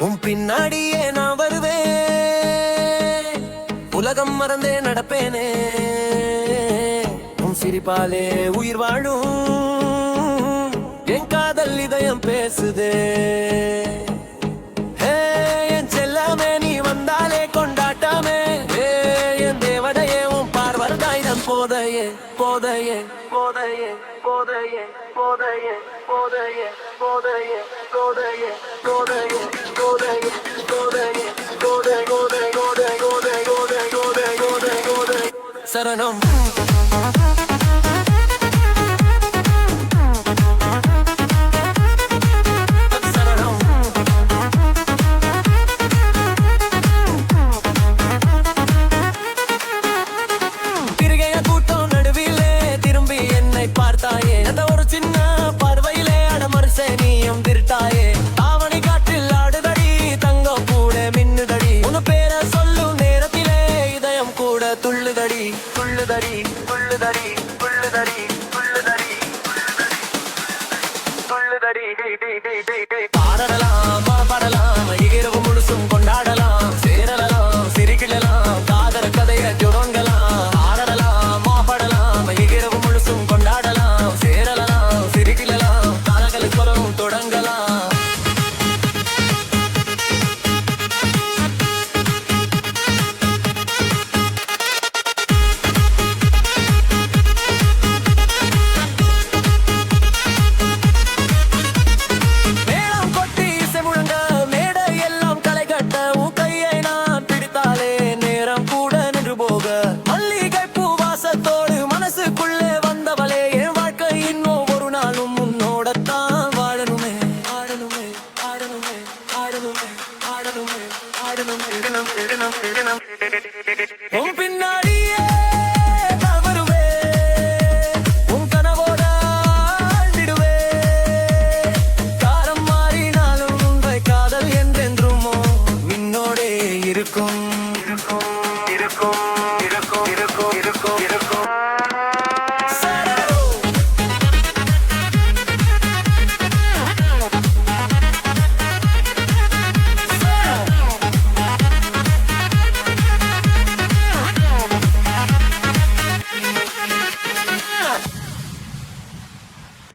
உன் பின்னாடியே நான் வருவேன், உலகம் மறந்தே நடப்பேனே. உன் சிரிப்பாலே உயிர் வாழும் என் காதல் இதயம் பேசுதே. என் செல்லமே நீ வந்தாலே கொண்டாட்டமே, என் தேவதையே உன் பார்வதாயுதம் போதையே போதையே போதையே போதையே போதையே போதையே போதையே போதையே போதையே போதையே போதையே போதை போதை போதை போதை போதை போதை போதை போதை சரணம். பார்த்தாயே அந்த ஒரு சின்ன பார்வையிலே அடமரசே நீயும் திருட்டாயே. தாவணி காற்றில் ஆடுதடி தங்கம் கூட மின்னுதடி, உன் பேரை சொல்லும் நேரத்திலே இதயம் கூட துள்ளுதடி துள்ளுதடி துள்ளுதடி துள்ளுதடி துள்ளுதடி துள்ளுதடி. பாடலாம் பாடலாம் இரவு முழுசும் கொண்டாடலாம், சேரலாம் சிரிக்கலாம் காதல் கதையை தொடங்கலாம். ஆடலாம் மாப்படலாம் இரவு முழுசும் கொண்டாடலாம், சேரலாம் சிரிக்கலாம் காதல் குரலும் தொடங்கலாம். உன் பின்னாடியே நான் வருவேன், உன் கனவோட ஆழ்ந்திடுவேன். காலம் மாறினாலும் உன்னை காதல் என்றென்றுமோ விண்ணோடே இருக்கும் இருக்கும் இருக்கும்.